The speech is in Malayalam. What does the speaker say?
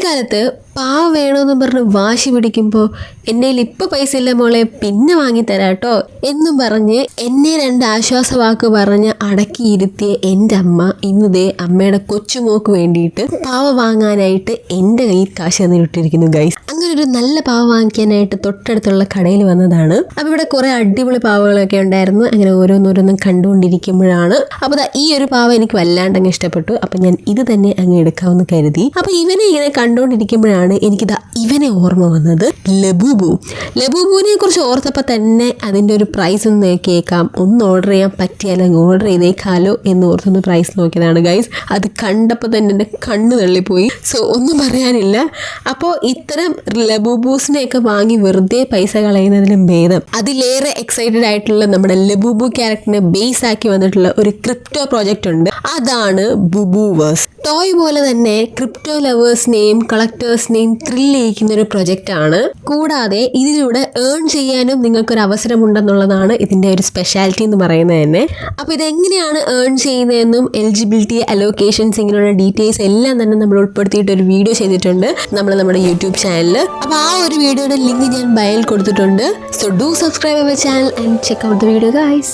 കുട്ടിക്കാലത്ത് പാവ വേണമെന്നും പറഞ്ഞ് വാശി പിടിക്കുമ്പോൾ എൻ്റെ കയ്യിൽ ഇപ്പം പൈസ ഇല്ല മോളെ പിന്നെ വാങ്ങിത്തരാട്ടോ എന്നും പറഞ്ഞ് എന്നെ 2 ആശ്വാസവാക്ക് പറഞ്ഞ് അടക്കിയിരുത്തിയ എൻ്റെ അമ്മ ഇന്നതേ അമ്മയുടെ കൊച്ചുമോക്ക് വേണ്ടിയിട്ട് പാവ വാങ്ങാനായിട്ട് എൻ്റെ കയ്യിൽ കാശ് തന്നിട്ടിരിക്കുന്നു ഗൈസ്. അങ്ങനെ ഒരു നല്ല പാവ വാങ്ങിക്കാനായിട്ട് തൊട്ടടുത്തുള്ള കടയിൽ വന്നതാണ്. അപ്പോൾ ഇവിടെ കുറേ അടിപൊളി പാവകളൊക്കെ ഉണ്ടായിരുന്നു. അങ്ങനെ ഓരോന്നോരോന്നും കണ്ടുകൊണ്ടിരിക്കുമ്പോഴാണ് അപ്പോൾ ഈ ഒരു പാവ എനിക്ക് വല്ലാണ്ട് അങ്ങ് ഇഷ്ടപ്പെട്ടു. അപ്പം ഞാൻ ഇത് തന്നെ അങ്ങ് എടുക്കാമെന്ന് കരുതി. അപ്പോൾ ഇവനെ ഇങ്ങനെ കണ്ടുകൊണ്ടിരിക്കുമ്പോഴാണ് എനിക്കിതാ ഇവനെ ഓർമ്മ വന്നത്. ലബൂബുവിനെ കുറിച്ച് ഓർത്തപ്പോൾ തന്നെ അതിൻ്റെ ഒരു പ്രൈസ് ഒന്ന് കേൾക്കാം, ഒന്ന് ഓർഡർ ചെയ്യാൻ പറ്റിയാലോ ഓർഡർ ചെയ്തേക്കാലോ എന്ന് ഓർത്തൊന്ന് പ്രൈസ് നോക്കിയതാണ് ഗൈസ്. അത് കണ്ടപ്പോൾ തന്നെ എൻ്റെ കണ്ണ് തള്ളിപ്പോയി. സോ ഒന്നും പറയാനില്ല. അപ്പോൾ ഇത്തരം ലബൂബൂസിനെയൊക്കെ വാങ്ങി വെറുതെ പൈസ കളയുന്നതിലും ഭേദം അതിലേറെ എക്സൈറ്റഡ് ആയിട്ടുള്ള നമ്മുടെ ലബൂബു ക്യാരക്ടറിനെ ബേസ് ആക്കി വന്നിട്ടുള്ള ഒരു ക്രിപ്റ്റോ പ്രോജക്റ്റ് ഉണ്ട്. അതാണ് ബുബൂവേഴ്സ്. ടോയ് പോലെ തന്നെ ക്രിപ്റ്റോ ലവേഴ്സിനെയും കളക്ടേഴ്സിനെയും ത്രില്ല് ചെയ്യിക്കുന്ന ഒരു പ്രൊജക്റ്റാണ്. കൂടാതെ ഇതിലൂടെ ഏൺ ചെയ്യാനും നിങ്ങൾക്കൊരു അവസരമുണ്ടെന്നുള്ളതാണ് ഇതിൻ്റെ ഒരു സ്പെഷ്യാലിറ്റി എന്ന് പറയുന്നത് തന്നെ. അപ്പോൾ ഇതെങ്ങനെയാണ് ഏൺ ചെയ്യുന്നതെന്നും എലിജിബിലിറ്റി അലോക്കേഷൻസ് ഇങ്ങനെയുള്ള ഡീറ്റെയിൽസ് എല്ലാം തന്നെ നമ്മൾ ഉൾപ്പെടുത്തിയിട്ട് ഒരു വീഡിയോ ചെയ്തിട്ടുണ്ട് നമ്മുടെ യൂട്യൂബ് ചാനലിൽ. അപ്പോൾ ആ ഒരു വീഡിയോയുടെ ലിങ്ക് ഞാൻ ബയോയിൽ കൊടുത്തിട്ടുണ്ട്. So do subscribe our channel and check out the video guys.